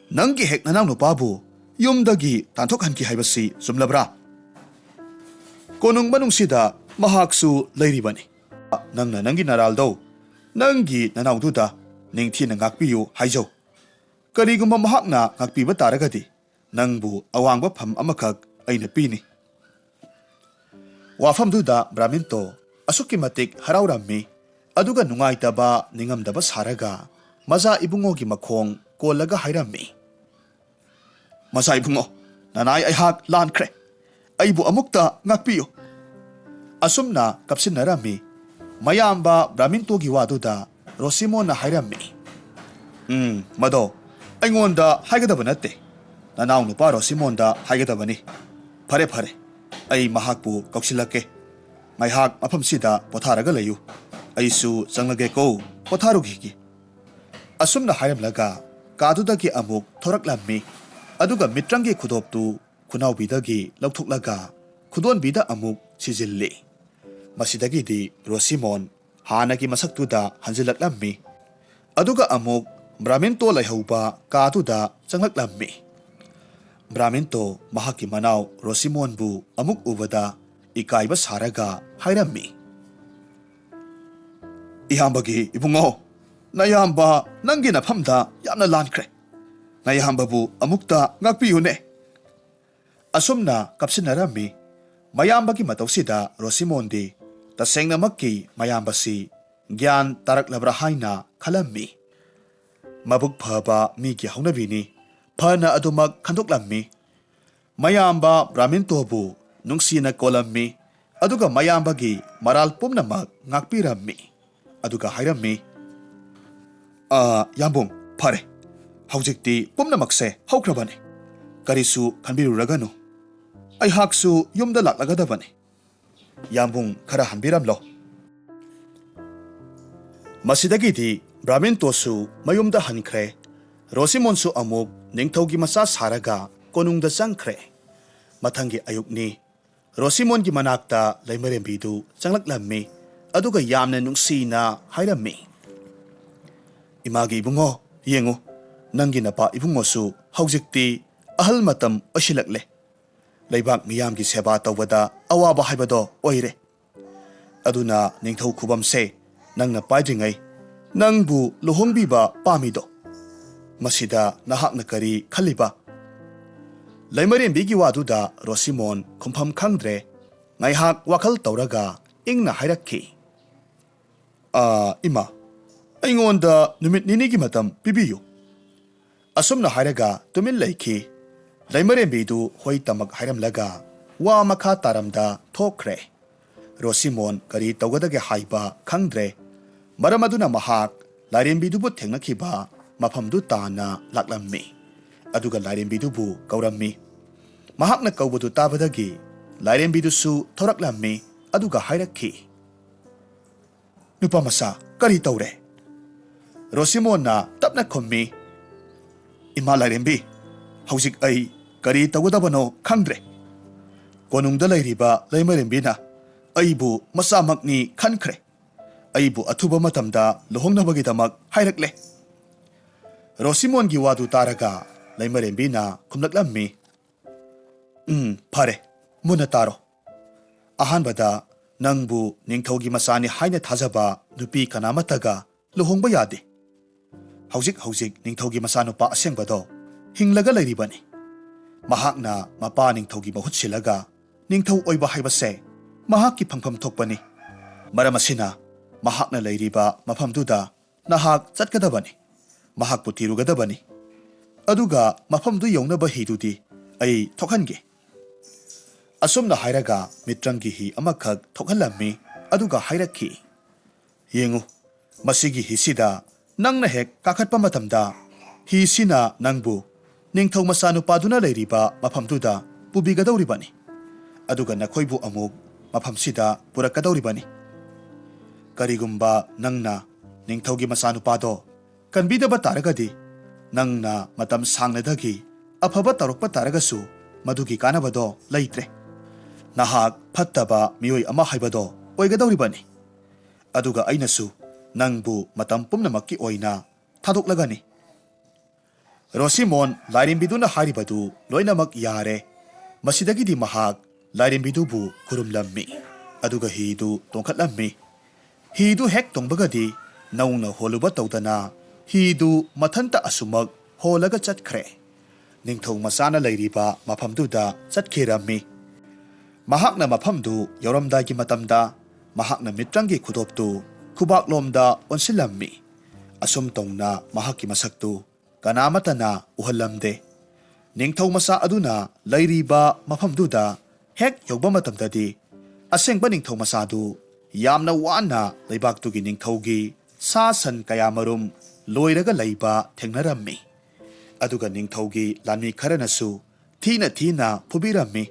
nangi hek nanang nupabu yumdagi tanthokhanki haibasi sumlabra. Konung manungsida mahaksu leiribani. Nangna nangi naraldo nangi nanaududa ningthina ngakpiyu haijau. Karigumba mahakna ngakpiba taragadi nangbu awangba pham amakhak aina pini. Wafamduda Brahminto asukki matik haraurammi aduga nungaitaba ningamdaba saraga maza ibungogi makhong kolaga hairammi. Maza ibungo nanai aihak lankre aibu amukta ngakpiyu. Asumna kapsinarami mayamba Brahmintogi waduda Rosimona hairammi. Mado aingonda haigadaba natte nanau nupa Rosimonda haigadabani. Phare phare ai mahakpu kauksilake ngaihak mafamsida potharaga layu aisu changlage ko potharugi. Asumna hairamlaga kadudagi amuk thoraklammi aduga mitrangi khudoptu khunaubidagi lauthoklaga khudonbida amuk sijilli. Masidagidi Rosimon hanagi masaktuda hanjilaklammi aduga amuk Brahminto laihauba katuda changlaklammi. Brahminto mahaki manau Rosimonbu amuk ubada ikaiba saraga hairammi. Iyambagi ibungo nayamba nangi nafamda yamna lankre. Nayambabu amukta ngakpiyune. Asumna kapsinarami mayambagi matausida Rosimondi tasengna makki mayambasi gyan taraklabra haina khalammi. Mabuk phaba migi haunabini phana adumak khandoklammi. Mayamba Brahmintobu nungsina kolammi aduga mayambagi maral pumnamak ngakpirammi. Aduga hairammi. Yambung phare haujikti pumnamakse haukrabane karisu khanbiruraganu aihaksu yumda laklagadabane. Yambung khara hanbiramlo. Masidagidi Brahmintosu mayumda hankre Rosimonsu amuk ningthaugi masa saraga konungda changkre. Mathangi ayukni Rosimongi manakta Laimarembidu changlaklammi aduga yamna nungsina hairammi. Imagi ibungo yengu nangi napa ibungosu haujikti ahal matam osilakle. Leibak miyamgi seba tawbada awaba haibado oire. Aduna ningthau khubamse nangna paidringai nangbu luhongbiba pamido. Masida nahakna kari khaliba. Laimarembigi waduda Rosimon khumpham khangdre ngaihak wakhal tawraga ingna hairakhi. Ima aingonda numit ninigi matam pibiyu. Asumna hairaga tumin laiki. Laimarembidu hoi tamak hairamlaga wa makha taramda thokre. Rosimon kari tawgadage haiba khangdre. Maramaduna mahak Lairembidubu thengnakiba mafamdu tana laklammi. Aduga Lairembidubu kaurammi. Mahakna kaubadu tabadagi Lairembidusu thoraklammi aduga hairakhi. Nupamasa kari tawre. ꯔꯣꯁꯤꯃꯣꯟꯅ ꯇꯞꯅ ꯈꯨꯝꯃꯤ, ꯏꯃꯥ ꯂꯥꯏꯔꯦꯝꯕꯤ, ꯍꯧꯖꯤꯛ ꯑꯩ ꯀꯔꯤ ꯇꯧꯒꯗꯕꯅꯣ ꯈꯪꯗ꯭ꯔꯦ꯫ ꯀꯣꯅꯨꯡꯗ ꯂꯩꯔꯤꯕ ꯂꯩꯃꯔꯦꯝꯕꯤꯅ ꯑꯩꯕꯨ ꯃꯆꯥꯃꯛꯅꯤ ꯈꯟꯈ꯭ꯔꯦ꯫ ꯑꯩꯕꯨ ꯑꯊꯨꯕ ꯃꯇꯝꯗ ꯂꯨꯍꯣꯡꯅꯕꯒꯤꯗꯃꯛ ꯍꯥꯏꯔꯛꯂꯦ꯫ ꯔꯣꯁꯤꯃꯣꯟꯒꯤ ꯋꯥꯗꯨ ꯇꯥꯔꯒ ꯂꯩꯃꯔꯦꯝꯕꯤꯅ ꯈꯨꯝꯂꯛꯂꯝꯃꯤ, ꯐꯔꯦ, ꯃꯨꯟꯅ ꯇꯥꯔꯣ꯫ ꯑꯍꯥꯟꯕꯗ ꯅꯪꯕꯨ ꯅꯤꯡꯊꯧꯒꯤ ꯃꯆꯥꯅꯤ ꯍꯥꯏꯅ ꯊꯥꯖꯕ ꯅꯨꯄꯤ ꯀꯅꯥꯃꯠꯇꯒ ꯂꯨꯍꯣꯡꯕ ꯌꯥꯗꯦ꯫ ꯍꯧꯖꯤꯛ ꯅꯤꯡꯊꯧꯒꯤ ꯃꯆꯥꯅꯨꯄꯥ ꯑꯁꯦꯡꯕꯗꯣ ꯍꯤꯡꯂꯒ ꯂꯩꯔꯤꯕꯅꯤ꯫ ꯃꯍꯥꯛꯅ ꯃꯄꯥ ꯅꯤꯡꯊꯧꯒꯤ ꯃꯍꯨꯠ ꯁꯤꯜꯂꯒ ꯅꯤꯡꯊꯧ ꯑꯣꯏꯕ ꯍꯥꯏꯕꯁꯦ ꯃꯍꯥꯛꯀꯤ ꯐꯪꯐꯝ ꯊꯣꯛꯄꯅꯤ꯫ ꯃꯔꯝ ꯑꯁꯤꯅ ꯃꯍꯥꯛꯅ ꯂꯩꯔꯤꯕ ꯃꯐꯝꯗꯨꯗ ꯅꯍꯥꯛ ꯆꯠꯀꯗꯕꯅꯤ, ꯃꯍꯥꯛꯄꯨ ꯊꯤꯔꯨꯒꯗꯕꯅꯤ꯫ ꯑꯗꯨꯒ ꯃꯐꯝꯗꯨ ꯌꯧꯅꯕ ꯍꯤꯗꯨꯗꯤ ꯑꯩ ꯊꯣꯛꯍꯟꯒꯦ꯫ ꯑꯁꯨꯝꯅ ꯍꯥꯏꯔꯒ ꯃꯤꯇ꯭ꯔꯪꯒꯤ ꯍꯤ ꯑꯃꯈꯛ ꯊꯣꯛꯍꯜꯂꯝꯃꯤ, ꯑꯗꯨꯒ ꯍꯥꯏꯔꯛꯈꯤ, ꯌꯦꯡꯉꯨ, ꯃꯁꯤꯒꯤ ꯍꯤꯁꯤꯗ ꯅꯪꯅ ꯍꯦꯛ ꯀꯥꯈꯠꯄ ꯃꯇꯝꯗ ꯍꯤꯁꯤꯅ ꯅꯪꯕꯨ ꯅꯤꯡꯊꯧ ꯃꯆꯥꯅꯨꯄꯥꯗꯨꯅ ꯂꯩꯔꯤꯕ ꯃꯐꯝꯗꯨꯗ ꯄꯨꯕꯤꯒꯗꯧꯔꯤꯕꯅꯤ, ꯑꯗꯨꯒ ꯅꯈꯣꯏꯕꯨ ꯑꯃꯨꯛ ꯃꯐꯝꯁꯤꯗ ꯄꯨꯔꯛꯀꯗꯧꯔꯤꯕꯅꯤ꯫ ꯀꯔꯤꯒꯨꯝꯕ ꯅꯪꯅ ꯅꯤꯡꯊꯧꯒꯤ ꯃꯆꯥꯅꯨꯄꯥꯗꯣ ꯀꯟꯕꯤꯗꯕ ꯇꯥꯔꯒꯗꯤ ꯅꯪꯅ ꯃꯇꯝ ꯁꯥꯡꯅꯗꯒꯤ ꯑꯐꯕ ꯇꯧꯔꯛꯄ ꯇꯥꯔꯒꯁꯨ ꯃꯗꯨꯒꯤ ꯀꯥꯟꯅꯕꯗꯣ ꯂꯩꯇ꯭ꯔꯦ꯫ ꯅꯍꯥꯛ ꯐꯠꯇꯕ ꯃꯤꯑꯣꯏ ꯑꯃ ꯍꯥꯏꯕꯗꯣ ꯑꯣꯏꯒꯗꯧꯔꯤꯕꯅꯤ, ꯑꯗꯨꯒ ꯑꯩꯅꯁꯨ ꯅꯪꯕꯨ ꯃꯇꯝ ꯄꯨꯝꯅꯃꯛꯀꯤ ꯑꯣꯏꯅ ꯊꯥꯗꯣꯛꯂꯒꯅꯤ꯫ ꯔꯣꯁꯤꯃꯣꯟ ꯂꯥꯏꯔꯦꯝꯕꯤꯗꯨꯅ ꯍꯥꯏꯔꯤꯕꯗꯨ ꯂꯣꯏꯅꯃꯛ ꯌꯥꯔꯦ꯫ ꯃꯁꯤꯗꯒꯤꯗꯤ ꯃꯍꯥꯛ ꯂꯥꯏꯔꯦꯝꯕꯤꯗꯨꯕꯨ ꯈꯨꯔꯨꯝꯂꯝꯃꯤ, ꯑꯗꯨꯒ ꯍꯤꯗꯨ ꯇꯣꯡꯈꯠꯂꯝꯃꯤ꯫ ꯍꯤꯗꯨ ꯍꯦꯛ ꯇꯣꯡꯕꯒꯗꯤ ꯅꯧꯅ ꯍꯣꯜꯂꯨꯕ ꯇꯧꯗꯅ ꯍꯤꯗꯨ ꯃꯊꯟꯇ ꯑꯁꯨꯃꯛ ꯍꯣꯜꯂꯒ ꯆꯠꯈ꯭ꯔꯦ꯫ ꯅꯤꯡꯊꯧ ꯃꯆꯥꯅ ꯂꯩꯔꯤꯕ ꯃꯐꯝꯗꯨꯗ ꯆꯠꯈꯤꯔꯝꯃꯤ꯫ ꯃꯍꯥꯛꯅ ꯃꯐꯝꯗꯨ ꯌꯧꯔꯝꯗꯥꯏꯒꯤ ꯃꯇꯝꯗ ꯃꯍꯥꯛꯅ ꯃꯤꯇ꯭ꯔꯪꯒꯤ ꯈꯨꯗꯣꯞꯇꯨ ꯈꯨꯕꯥꯛꯂꯣꯝꯗ ꯑꯣꯟꯁꯤꯜꯂꯝꯃꯤ꯫ ꯑꯁꯨꯝ ꯇꯧꯅ ꯃꯍꯥꯛꯀꯤ ꯃꯁꯛꯇꯨ ꯀꯅꯥꯃꯠꯇꯅ ꯎꯍꯜꯂꯝꯗꯦ꯫ ꯅꯤꯡꯊꯧ ꯃꯆꯥ ꯑꯗꯨꯅ ꯂꯩꯔꯤꯕ ꯃꯐꯝꯗꯨꯗ ꯍꯦꯛ ꯌꯧꯕ ꯃꯇꯝꯗꯗꯤ ꯑꯁꯦꯡꯕ ꯅꯤꯡꯊꯧ ꯃꯆꯥꯗꯨ ꯌꯥꯝꯅ ꯋꯥꯅ ꯂꯩꯕꯥꯛꯇꯨꯒꯤ ꯅꯤꯡꯊꯧꯒꯤ ꯁꯥ ꯁꯟ ꯀꯌꯥꯃꯔꯨꯝ ꯂꯣꯏꯔꯒ ꯂꯩꯕ ꯊꯦꯡꯅꯔꯝꯃꯤ꯫ ꯑꯗꯨꯒ ꯅꯤꯡꯊꯧꯒꯤ ꯂꯥꯟꯃꯤ ꯈꯔꯅꯁꯨ ꯊꯤꯅ ꯐꯨꯕꯤꯔꯝꯃꯤ꯫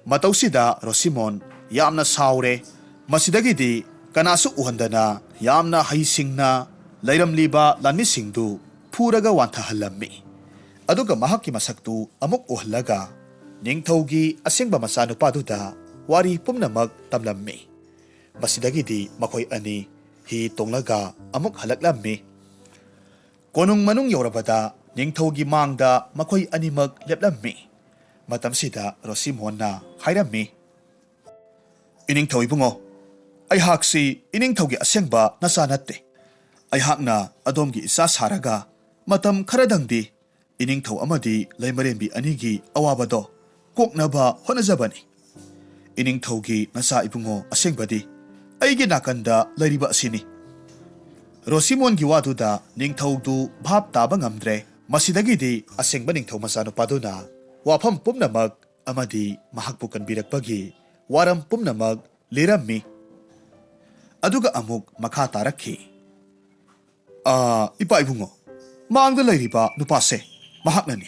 ꯃꯇꯧꯁꯤꯗ ꯔꯣꯁꯤꯃꯣꯟ ꯌꯥꯝꯅ ꯁꯥꯎꯔꯦ꯫ ꯃꯁꯤꯗꯒꯤꯗꯤ ꯀꯅꯥꯁꯨ ꯎꯍꯟꯗꯅ ꯌꯥꯝꯅ ꯍꯩꯁꯤꯡꯅ ꯂꯩꯔꯝꯂꯤꯕ ꯂꯥꯟꯃꯤꯁꯤꯡꯗꯨ ꯐꯨꯔꯒ ꯋꯥꯟꯊꯍꯜꯂꯝꯃꯤ꯫ ꯑꯗꯨꯒ ꯃꯍꯥꯛꯀꯤ ꯃꯁꯛꯇꯨ ꯑꯃꯨꯛ ꯎꯍꯜꯂꯒ ꯅꯤꯡꯊꯧꯒꯤ ꯑꯁꯦꯡꯕ ꯃꯆꯥꯅꯨꯄꯥꯗꯨꯗ ꯋꯥꯔꯤ ꯄꯨꯝꯅꯃꯛ ꯇꯝꯂꯝꯃꯤ꯫ ꯃꯁꯤꯗꯒꯤꯗꯤ ꯃꯈꯣꯏ ꯑꯅꯤ ꯍꯤ ꯇꯣꯡꯂꯒ ꯑꯃꯨꯛ ꯍꯜꯂꯛꯂꯝꯃꯤ꯫ ꯀꯣꯅꯨꯡ ꯃꯅꯨꯡ ꯌꯧꯔꯕꯗ ꯅꯤꯡꯊꯧꯒꯤ ꯃꯥꯡꯗ ꯃꯈꯣꯏ ꯑꯅꯤꯃꯛ ꯂꯦꯞꯂꯝꯃꯤ꯫ ꯃꯇꯝꯁꯤꯗ ꯔꯣꯁꯤꯃꯣꯟꯅ ꯍꯥꯏꯔꯝꯃꯤ, ꯏꯅꯤꯡꯊꯧ ꯏꯕꯨꯡꯉꯣ, ꯑꯩꯍꯥꯛꯁꯤ ꯏꯅꯤꯡꯊꯧꯒꯤ ꯑꯁꯦꯡꯕ ꯅꯆꯥ ꯅꯠꯇꯦ꯫ ꯑꯩꯍꯥꯛꯅ ꯑꯗꯣꯝꯒꯤ ꯏꯆꯥ ꯁꯥꯔꯒ ꯃꯇꯝ ꯈꯔꯗꯪꯗꯤ ꯏꯅꯤꯡꯊꯧ ꯑꯃꯗꯤ ꯂꯩꯃꯔꯦꯝꯕꯤ ꯑꯅꯤꯒꯤ ꯑꯋꯥꯕꯗꯣ ꯀꯣꯛꯅꯕ ꯍꯣꯠꯅꯖꯕꯅꯤ꯫ ꯏꯅꯤꯡꯊꯧꯒꯤ ꯅꯆꯥ ꯏꯕꯨꯡꯉꯣ ꯑꯁꯦꯡꯕꯗꯤ ꯑꯩꯒꯤ ꯅꯥꯀꯟꯗ ꯂꯩꯔꯤꯕ ꯑꯁꯤꯅꯤ꯫ ꯔꯣꯁꯤꯃꯣꯟꯒꯤ ꯋꯥꯗꯨꯗ ꯅꯤꯡꯊꯧꯗꯨ ꯚꯥꯞ ꯇꯥꯕ ꯉꯝꯗ꯭ꯔꯦ꯫ ꯃꯁꯤꯗꯒꯤꯗꯤ ꯑꯁꯦꯡꯕ ꯅꯤꯡꯊꯧ ꯃꯆꯥꯅꯨꯄꯥꯗꯨꯅ ꯋꯥꯐꯝ ꯄꯨꯝꯅꯃꯛ ꯑꯃꯗꯤ ꯃꯍꯥꯛꯄꯨ ꯀꯟꯕꯤꯔꯛꯄꯒꯤ ꯋꯥꯔꯝ ꯄꯨꯝꯅꯃꯛ ꯂꯤꯔꯝꯃꯤ꯫ ꯑꯗꯨꯒ ꯑꯃꯨꯛ ꯃꯈꯥ ꯇꯥꯔꯛꯈꯤ, ꯏꯄꯥ ꯏꯕꯨꯡꯉꯣ, ꯃꯥꯡꯗ ꯂꯩꯔꯤꯕ ꯅꯨꯄꯥꯁꯦ ꯃꯍꯥꯛꯅꯅꯤ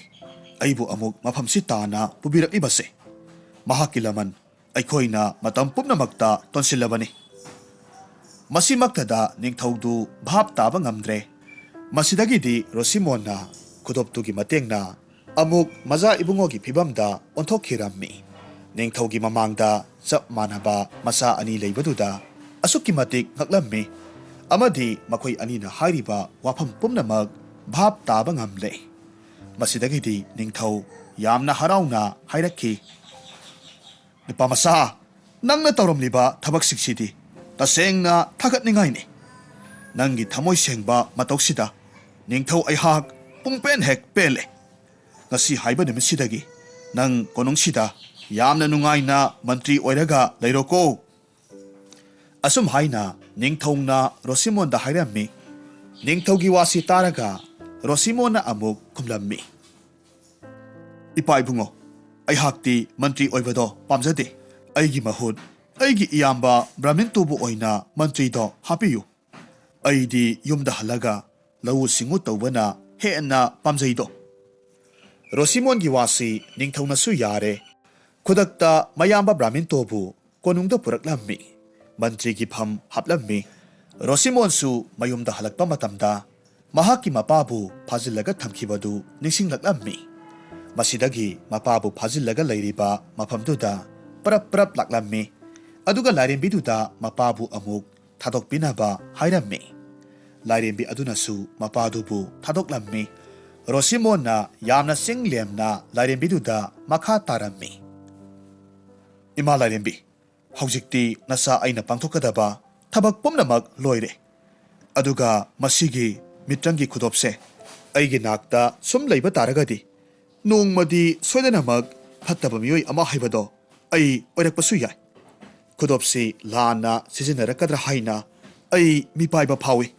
ꯑꯩꯕꯨ ꯑꯃꯨꯛ ꯃꯐꯝꯁꯤ ꯇꯥꯅ ꯄꯨꯕꯤꯔꯛꯂꯤꯕꯁꯦ꯫ ꯃꯍꯥꯛꯀꯤ ꯂꯃꯟ ꯑꯩꯈꯣꯏꯅ ꯃꯇꯝ ꯄꯨꯝꯅꯃꯛꯇ ꯇꯣꯟꯁꯤꯜꯂꯕꯅꯤ꯫ ꯃꯁꯤꯃꯛꯇꯗ ꯅꯤꯡꯊꯧꯗꯨ ꯚꯥꯞ ꯇꯥꯕ ꯉꯝꯗ꯭ꯔꯦ꯫ ꯃꯁꯤꯗꯒꯤꯗꯤ ꯔꯣꯁꯤꯃꯣꯟꯅ ꯈꯨꯗꯣꯞꯇꯨꯒꯤ ꯃꯇꯦꯡꯅ ꯑꯃꯨꯛ ꯃꯖꯥ ꯏꯕꯨꯡꯉꯣꯒꯤ ꯐꯤꯕꯝꯗ ꯑꯣꯟꯊꯣꯛꯈꯤꯔꯝꯃꯤ꯫ ꯅꯤꯡꯊꯧꯒꯤ ꯃꯃꯥꯡꯗ ꯆꯞ ꯃꯥꯟꯅꯕ ꯃꯆꯥ ꯑꯅꯤ ꯂꯩꯕꯗꯨꯗ ꯑꯁꯨꯛꯀꯤ ꯃꯇꯤꯛ ꯉꯛꯂꯝꯃꯤ, ꯑꯃꯗꯤ ꯃꯈꯣꯏ ꯑꯅꯤꯅ ꯍꯥꯏꯔꯤꯕ ꯋꯥꯐꯝ ꯄꯨꯝꯅꯃꯛ ꯚꯥꯞ ꯇꯥꯕ ꯉꯝꯂꯦ꯫ ꯃꯁꯤꯗꯒꯤꯗꯤ ꯅꯤꯡꯊꯧ ꯌꯥꯝꯅ ꯍꯔꯥꯎꯅ ꯍꯥꯏꯔꯛꯈꯤ, ꯅꯨꯄꯥꯃꯆꯥ, ꯅꯪꯅ ꯇꯧꯔꯝꯂꯤꯕ ꯊꯕꯛꯁꯤꯡꯁꯤꯗꯤ ꯇꯁꯦꯡꯅ ꯊꯥꯒꯠꯅꯤꯡꯉꯥꯏꯅꯤ꯫ ꯅꯪꯒꯤ ꯊꯃꯣꯏ ꯁꯦꯡꯕ ꯃꯇꯧꯁꯤꯗ ꯅꯤꯡꯊꯧ ꯑꯩꯍꯥꯛ ꯄꯨꯡꯄꯦꯟ ꯍꯦꯛ ꯄꯦꯜꯂꯦ꯫ ꯉꯁꯤ ꯍꯥꯏꯕ ꯅꯨꯃꯤꯠꯁꯤꯗꯒꯤ ꯅꯪ ꯀꯣꯅꯨꯡꯁꯤꯗ ꯌꯥꯝꯅ ꯅꯨꯡꯉꯥꯏꯅ ꯃꯟꯇ꯭ꯔꯤ ꯑꯣꯏꯔꯒ ꯂꯩꯔꯣꯀꯣ꯫ ꯑꯁꯨꯝ ꯍꯥꯏꯅ ꯅꯤꯡꯊꯧꯅ ꯔꯣꯁꯤꯃꯣꯟꯗ ꯍꯥꯏꯔꯝꯃꯤ꯫ ꯅꯤꯡꯊꯧꯒꯤ ꯋꯥꯁꯤ ꯇꯥꯔꯒ ꯔꯣꯁꯤꯃꯣꯟꯅ ꯑꯃꯨꯛ ꯈꯨꯝꯂꯝꯃꯤ, ꯏꯄꯥ ꯏꯕꯨꯡꯉꯣ, ꯑꯩꯍꯥꯛꯇꯤ ꯃꯟꯇ꯭ꯔꯤ ꯑꯣꯏꯕꯗꯣ ꯄꯥꯝꯖꯗꯦ꯫ ꯑꯩꯒꯤ ꯃꯍꯨꯠ ꯑꯩꯒꯤ ꯏꯌꯥꯝꯕ ꯕ꯭ꯔꯥꯍꯃꯤꯟꯇꯨꯕꯨ ꯑꯣꯏꯅ ꯃꯟꯇ꯭ꯔꯤꯗꯣ ꯍꯥꯞꯄꯤꯌꯨ꯫ ꯑꯩꯗꯤ ꯌꯨꯝꯗ ꯍꯜꯂꯒ ꯂꯧꯎ ꯁꯤꯡꯎ ꯇꯧꯕꯅ ꯍꯦꯟꯅ ꯄꯥꯝꯖꯩꯗꯣ꯫ ꯔꯣꯁꯤꯃꯣꯟꯒꯤ ꯋꯥꯁꯤ ꯅꯤꯡꯊꯧꯅꯁꯨ ꯌꯥꯔꯦ꯫ ꯈꯨꯗꯛꯇ ꯃꯌꯥꯝꯕ ꯕ꯭ꯔꯥꯍꯃꯤꯟꯇꯣꯕꯨ ꯀꯣꯅꯨꯡꯗ ꯄꯨꯔꯛꯂꯝꯃꯤ꯫ ꯃꯟꯇ꯭ꯔꯤꯒꯤ ꯐꯝ ꯍꯥꯞꯂꯝꯃꯤ꯫ ꯔꯣꯁꯤꯃꯣꯟꯁꯨ ꯃꯌꯨꯝꯗ ꯍꯜꯂꯛꯄ ꯃꯇꯝꯗ ꯃꯍꯥꯛꯀꯤ ꯃꯄꯥꯕꯨ ꯐꯥꯖꯤꯜꯂꯒ ꯊꯝꯈꯤꯕꯗꯨ ꯅꯤꯡꯁꯤꯡꯂꯛꯂꯝꯃꯤ꯫ ꯃꯁꯤꯗꯒꯤ ꯃꯄꯥꯕꯨ ꯐꯥꯖꯤꯜꯂꯒ ꯂꯩꯔꯤꯕ ꯃꯐꯝꯗꯨꯗ ꯄꯔꯞ ꯄꯔꯞ ꯂꯥꯛꯂꯝꯃꯤ, ꯑꯗꯨꯒ ꯂꯥꯏꯔꯦꯝꯕꯤꯗꯨꯗ ꯃꯄꯥꯕꯨ ꯑꯃꯨꯛ ꯊꯥꯗꯣꯛꯄꯤꯅꯕ ꯍꯥꯏꯔꯝꯃꯤ꯫ ꯂꯥꯏꯔꯦꯝꯕꯤ ꯑꯗꯨꯅꯁꯨ ꯃꯄꯥꯗꯨꯕꯨ ꯊꯥꯗꯣꯛꯂꯝꯃꯤ꯫ ꯔꯣꯁꯤꯃꯣꯟꯅ ꯌꯥꯝꯅ ꯆꯤꯡꯂꯦꯝꯅ ꯂꯥꯏꯔꯦꯝꯕꯤꯗꯨꯗ ꯃꯈꯥ ꯇꯥꯔꯝꯃꯤ꯫ ꯏꯃꯥ ꯂꯥꯏꯔꯦꯝꯕꯤ, ꯍꯧꯖꯤꯛꯇꯤ ꯅꯆꯥ ꯑꯩꯅ ꯄꯥꯡꯊꯣꯛꯀꯗꯕ ꯊꯕꯛ ꯄꯨꯝꯅꯃꯛ ꯂꯣꯏꯔꯦ, ꯑꯗꯨꯒ ꯃꯁꯤꯒꯤ ꯃꯤꯇ꯭ꯔꯪꯒꯤ ꯈꯨꯗꯣꯞꯁꯦ ꯑꯩꯒꯤ ꯅꯥꯛꯇ ꯁꯨꯝ ꯂꯩꯕ ꯇꯥꯔꯒꯗꯤ ꯅꯣꯡꯃꯗꯤ ꯁꯣꯏꯗꯅꯃꯛ ꯐꯠꯇꯕ ꯃꯤꯑꯣꯏ ꯑꯃ ꯍꯥꯏꯕꯗꯣ ꯑꯩ ꯑꯣꯏꯔꯛꯄꯁꯨ ꯌꯥꯏ꯫ ꯈꯨꯗꯣꯞꯁꯤ ꯂꯥꯟꯅ ꯁꯤꯖꯤꯟꯅꯔꯛꯀꯗ꯭ꯔꯥ ꯍꯥꯏꯅ ꯑꯩ ꯃꯤꯄꯥꯏꯕ ꯐꯥꯎꯏ꯫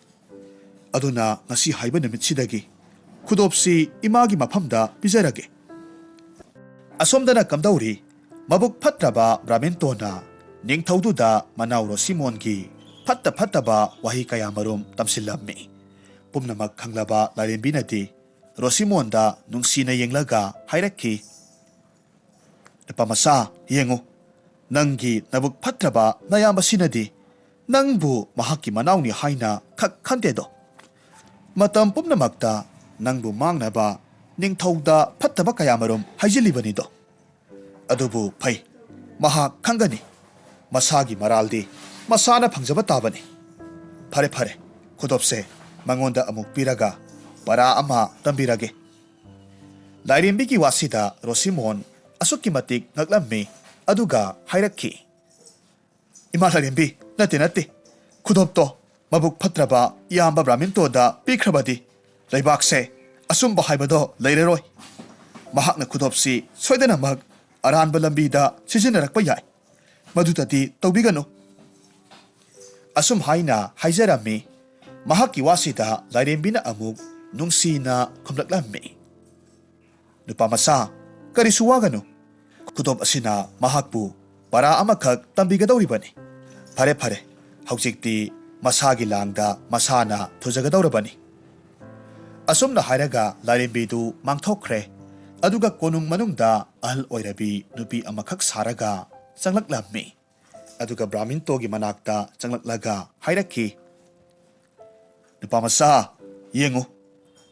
ꯑꯗꯨꯅ ꯉꯁꯤ ꯍꯥꯏꯕ ꯅꯨꯃꯤꯠꯁꯤꯗꯒꯤ ꯈꯨꯗꯣꯞꯁꯤ ꯏꯃꯥꯒꯤ ꯃꯐꯝꯗ ꯄꯤꯖꯔꯒꯦ꯫ ꯑꯁꯣꯝꯗꯅ ꯀꯝꯗꯧꯔꯤ? ꯃꯕꯨꯛ ꯐꯠꯇ꯭ꯔꯕ ꯕ꯭ꯔꯥꯃꯤꯟꯇꯣꯅ ꯅꯤꯡꯊꯧꯗꯨꯗ ꯃꯅꯥꯎ ꯔꯣꯁꯤꯃꯣꯟꯒꯤ ꯐꯠꯇ ꯐꯠꯇꯕ ꯋꯥꯍꯩ ꯀꯌꯥꯃꯔꯨꯝ ꯇꯝꯁꯤꯜꯂꯝꯃꯤ꯫ ꯄꯨꯝꯅꯃꯛ ꯈꯪꯂꯕ ꯂꯥꯏꯔꯦꯝꯕꯤꯅꯗꯤ ꯔꯣꯁꯤꯃꯣꯟꯗ ꯅꯨꯡꯁꯤꯅ ꯌꯦꯡꯂꯒ ꯍꯥꯏꯔꯛꯈꯤ, ꯅꯨꯄꯥꯃꯆꯥ, ꯌꯦꯡꯉꯨ, ꯅꯪꯒꯤ ꯅꯕꯨꯛ ꯐꯠꯇ꯭ꯔꯕ ꯅꯌꯥꯝꯕꯁꯤꯅꯗꯤ ꯅꯪꯕꯨ ꯃꯍꯥꯛꯀꯤ ꯃꯅꯥꯎꯅꯤ ꯍꯥꯏꯅ ꯈꯛ ꯈꯟꯗꯦꯗꯣ꯫ ꯃꯇꯝ ꯄꯨꯝꯅꯃꯛꯇ ꯅꯪꯕꯨ ꯃꯥꯡꯅꯕ ꯅꯤꯡꯊꯧꯗ ꯐꯠꯇꯕ ꯀꯌꯥꯃꯔꯨꯝ ꯍꯥꯏꯖꯤꯜꯂꯤꯕꯅꯤꯗꯣ꯫ ꯑꯗꯨꯕꯨ ꯐꯩ, ꯃꯍꯥꯛ ꯈꯪꯒꯅꯤ, ꯃꯁꯥꯒꯤ ꯃꯔꯥꯜꯗꯤ ꯃꯁꯥꯅ ꯐꯪꯖꯕ ꯇꯥꯕꯅꯤ꯫ ꯐꯔꯦ ꯐꯔꯦ, ꯈꯨꯗꯣꯞꯁꯦ ꯃꯉꯣꯟꯗ ꯑꯃꯨꯛ ꯄꯤꯔꯒ ꯄꯔꯥ ꯑꯃ ꯇꯝꯕꯤꯔꯒꯦ꯫ ꯂꯥꯏꯔꯦꯝꯕꯤꯒꯤ ꯋꯥꯁꯤꯗ ꯔꯣꯁꯤꯃꯣꯟ ꯑꯁꯨꯛꯀꯤ ꯃꯇꯤꯛ ꯉꯛꯂꯝꯃꯤ, ꯑꯗꯨꯒ ꯍꯥꯏꯔꯛꯈꯤ, ꯏꯃꯥ ꯂꯥꯏꯔꯦꯝꯕꯤ, ꯅꯠꯇꯦ, ꯈꯨꯗꯣꯞꯇꯣ ꯃꯕꯨꯛ ꯐꯠꯇ꯭ꯔꯕ ꯏꯌꯥꯝꯕ ꯕ꯭ꯔꯥꯃꯤꯟꯇꯣꯗ ꯄꯤꯈ꯭ꯔꯕꯗꯤ ꯂꯩꯕꯥꯛꯁꯦ ꯑꯆꯨꯝꯕ ꯍꯥꯏꯕꯗꯣ ꯂꯩꯔꯔꯣꯏ꯫ ꯃꯍꯥꯛꯅ ꯈꯨꯗꯣꯞꯁꯤ ꯁꯣꯏꯗꯅꯃꯛ ꯑꯔꯥꯟꯕ ꯂꯝꯕꯤꯗ ꯁꯤꯖꯤꯟꯅꯔꯛꯄ ꯌꯥꯏ, ꯃꯗꯨꯗꯗꯤ ꯇꯧꯕꯤꯒꯅꯨ꯫ ꯑꯁꯨꯝ ꯍꯥꯏꯅ ꯍꯥꯏꯖꯔꯝꯃꯤ꯫ ꯃꯍꯥꯛꯀꯤ ꯋꯥꯁꯤꯗ ꯂꯥꯏꯔꯦꯝꯕꯤꯅ ꯑꯃꯨꯛ ꯅꯨꯡꯁꯤꯅ ꯈꯨꯝꯂꯛꯂꯝꯃꯤ, ꯅꯨꯄꯥꯃꯆꯥ, ꯀꯔꯤꯁꯨ ꯋꯥꯒꯅꯨ, ꯈꯨꯗꯣꯞ ꯑꯁꯤꯅ ꯃꯍꯥꯛꯄꯨ ꯄꯔꯥ ꯑꯃꯈꯛ ꯇꯝꯕꯤꯒꯗꯧꯔꯤꯕꯅꯤ꯫ ꯐꯔꯦ ꯐꯔꯦ, ꯍꯧꯖꯤꯛꯇꯤ ꯃꯁꯥꯒꯤ ꯂꯥꯡꯗ ꯃꯁꯥꯅ ꯊꯨꯖꯒꯗꯧꯔꯕꯅꯤ꯫ ꯑꯁꯨꯝꯅ ꯍꯥꯏꯔꯒ ꯂꯥꯏꯔꯦꯝꯕꯤꯗꯨ ꯃꯥꯡꯊꯣꯛꯈ꯭ꯔꯦ, ꯑꯗꯨꯒ ꯀꯣꯅꯨꯡ ꯃꯅꯨꯡꯗ ꯑꯍꯜ ꯑꯣꯏꯔꯕꯤ ꯅꯨꯄꯤ ꯑꯃꯈꯛ ꯁꯥꯔꯒ ꯆꯪꯂꯛꯂꯝꯃꯤ꯫ ꯑꯗꯨꯒ ꯕ꯭ꯔꯥꯃꯤꯟꯇꯣꯒꯤ ꯃꯅꯥꯛꯇ ꯆꯪꯂꯛꯂꯒ ꯍꯥꯏꯔꯛꯈꯤ, ꯅꯨꯄꯥꯃꯆꯥ, ꯌꯦꯡꯉꯨ,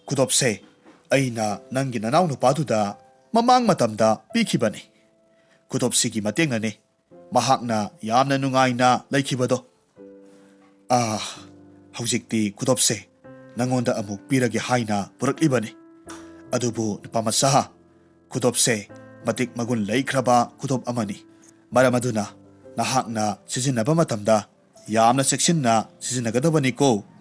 ꯈꯨꯗꯣꯞꯁꯦ ꯑꯩꯅ ꯅꯪꯒꯤ ꯅꯅꯥꯎ ꯅꯨꯄꯥꯗꯨꯗ ꯃꯃꯥꯡ ꯃꯇꯝꯗ ꯄꯤꯈꯤꯕꯅꯤ꯫ ꯈꯨꯗꯣꯞꯁꯤꯒꯤ ꯃꯇꯦꯡꯅꯅꯤ ꯃꯍꯥꯛꯅ ꯌꯥꯝꯅ ꯅꯨꯡꯉꯥꯏꯅ ꯂꯩꯈꯤꯕꯗꯣ꯫ ꯍꯧꯖꯤꯛꯇꯤ ꯈꯨꯗꯣꯞꯁꯦ ꯅꯪꯉꯣꯟꯗ ꯑꯃꯨꯛ ꯄꯤꯔꯒꯦ ꯍꯥꯏꯅ ꯄꯨꯔꯛꯂꯤꯕꯅꯤ꯫ ꯑꯗꯨꯕꯨ ꯅꯨꯄꯥꯃꯆꯥ, ꯈꯨꯗꯣꯞꯁꯦ ꯃꯇꯤꯛ ꯃꯒꯨꯟ ꯂꯩꯈ꯭ꯔꯕ ꯈꯨꯗꯣꯞ ꯑꯃꯅꯤ꯫ ꯃꯔꯝ ꯑꯗꯨꯅ ꯅꯍꯥꯛꯅ ꯁꯤꯖꯤꯟꯅꯕ ꯃꯇꯝꯗ ꯌꯥꯝꯅ ꯆꯦꯛꯁꯤꯟꯅ ꯁꯤꯖꯤꯟꯅꯒꯗꯕꯅꯤꯀꯣ꯫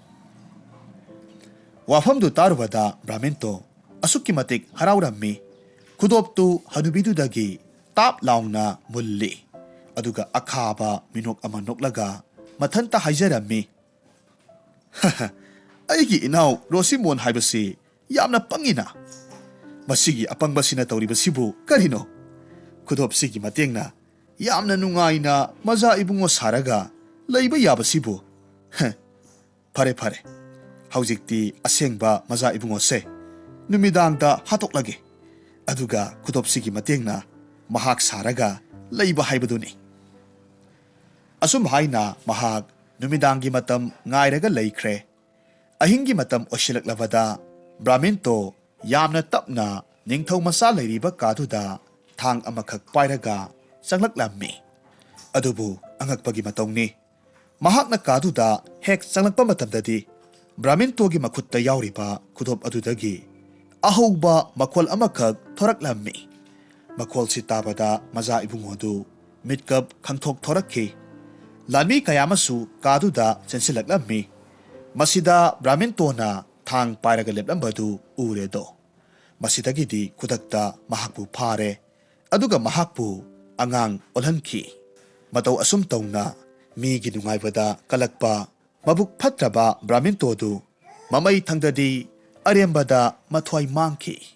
ꯋꯥꯐꯝꯗꯨ ꯇꯥꯔꯨꯕꯗ ꯕ꯭ꯔꯥꯃꯤꯟꯇꯣ ꯑꯁꯨꯛꯀꯤ ꯃꯇꯤꯛ ꯍꯔꯥꯎꯔꯝꯃꯤ꯫ ꯈꯨꯗꯣꯞꯇꯨ ꯍꯅꯨꯕꯤꯗꯨꯗꯒꯤ ꯇꯥꯞ ꯂꯥꯎꯅ ꯃꯨꯜꯂꯤ, ꯑꯗꯨꯒ ꯑꯈꯥꯕ ꯃꯤꯅꯣꯛ ꯑꯃ ꯅꯣꯛꯂꯒ ꯃꯊꯟꯇ ꯍꯥꯏꯖꯔꯝꯃꯤ, ꯑꯩꯒꯤ ꯏꯅꯥꯎ ꯔꯣꯁꯤꯃꯣꯟ ꯍꯥꯏꯕꯁꯤ ꯌꯥꯝꯅ ꯄꯪꯉꯤꯅ꯫ ꯃꯁꯤꯒꯤ ꯑꯄꯪꯕꯁꯤꯅ ꯇꯧꯔꯤꯕꯁꯤꯕꯨ ꯀꯔꯤꯅꯣ? ꯈꯨꯗꯣꯞꯁꯤꯒꯤ ꯃꯇꯦꯡꯅ ꯌꯥꯝꯅ ꯅꯨꯡꯉꯥꯏꯅ ꯃꯖꯥ ꯏꯕꯨꯡꯉꯣ ꯁꯥꯔꯒ ꯂꯩꯕ ꯌꯥꯕꯁꯤꯕꯨ꯫ ꯐꯔꯦ ꯐꯔꯦ, ꯍꯧꯖꯤꯛꯇꯤ ꯑꯁꯦꯡꯕ ꯃꯖꯥ ꯏꯕꯨꯡꯉꯣꯁꯦ ꯅꯨꯃꯤꯗꯥꯡꯗ ꯍꯥꯠꯇꯣꯛꯂꯒꯦ, ꯑꯗꯨꯒ ꯈꯨꯗꯣꯞꯁꯤꯒꯤ ꯃꯇꯦꯡꯅ ꯃꯍꯥꯛ ꯁꯥꯔꯒ ꯂꯩꯕ ꯍꯥꯏꯕꯗꯨꯅꯤ꯫ ꯑꯁꯨꯝ ꯍꯥꯏꯅ ꯃꯍꯥꯛ ꯅꯨꯃꯤꯗꯥꯡꯒꯤ ꯃꯇꯝ ꯉꯥꯏꯔꯒ ꯂꯩꯈ꯭ꯔꯦ꯫ ꯑꯍꯤꯡꯒꯤ ꯃꯇꯝ ꯑꯣꯏꯁꯤꯜꯂꯛꯂꯕꯗ ꯕ꯭ꯔꯥꯃꯤꯟꯇꯣ ꯌꯥꯝꯅ ꯇꯞꯅ ꯅꯤꯡꯊꯧ ꯃꯆꯥ ꯂꯩꯔꯤꯕ ꯀꯥꯗꯨꯗ ꯊꯥꯡ ꯑꯃꯈꯛ ꯄꯥꯏꯔꯒ ꯆꯪꯂꯛꯂꯝꯃꯤ꯫ ꯑꯗꯨꯕꯨ ꯑꯉꯛꯄꯒꯤ ꯃꯇꯧꯅꯤ, ꯃꯍꯥꯛꯅ ꯀꯥꯗꯨꯗ ꯍꯦꯛ ꯆꯪꯂꯛꯄ ꯃꯇꯝꯗꯗꯤ ꯕ꯭ꯔꯥꯃꯤꯟꯇꯣꯒꯤ ꯃꯈꯨꯠꯇ ꯌꯥꯎꯔꯤꯕ ꯈꯨꯗꯣꯞ ꯑꯗꯨꯗꯒꯤ ꯑꯍꯧꯕ ꯃꯈꯣꯜ ꯑꯃꯈꯛ ꯊꯣꯔꯛꯂꯝꯃꯤ꯫ ꯃꯈꯣꯜꯁꯤ ꯇꯥꯕꯗ ꯃꯖꯥ ꯏꯕꯨꯡꯉꯣꯗꯨ ꯃꯤꯠꯀꯞ ꯈꯪꯊꯣꯛ ꯊꯣꯔꯛꯈꯤ꯫ ꯂꯥꯟꯃꯤ ꯀꯌꯥ ꯑꯃꯁꯨ ꯀꯥꯗꯨꯗ ꯆꯦꯟꯁꯤꯜꯂꯛꯂꯝꯃꯤ꯫ ꯃꯁꯤꯗ ꯕ꯭ꯔꯥꯃꯤꯟꯇꯣꯅ ꯊꯥꯡ ꯄꯥꯏꯔꯒ ꯂꯦꯞꯂꯝꯕꯗꯨ ꯎꯔꯦꯗꯣ꯫ ꯃꯁꯤꯗꯒꯤꯗꯤ ꯈꯨꯗꯛꯇ ꯃꯍꯥꯛꯄꯨ ꯐꯥꯔꯦ, ꯑꯗꯨꯒ ꯃꯍꯥꯛꯄꯨ ꯑꯉꯥꯡ ꯑꯣꯜꯍꯟꯈꯤ꯫ ꯃꯇꯧ ꯑꯁꯨꯝ ꯇꯧꯅ ꯃꯤꯒꯤ ꯅꯨꯡꯉꯥꯏꯕꯗ ꯀꯜꯂꯛꯄ ꯃꯕꯨꯛ ꯐꯠꯇ꯭ꯔꯕ ꯕ꯭ꯔꯥꯃꯤꯟꯇꯣꯗꯨ ꯃꯃꯩ ꯊꯪꯗꯗꯤ ꯑꯔꯦꯝꯕꯗ ꯃꯊ꯭ꯋꯥꯏ ꯃꯥꯡꯈꯤ꯫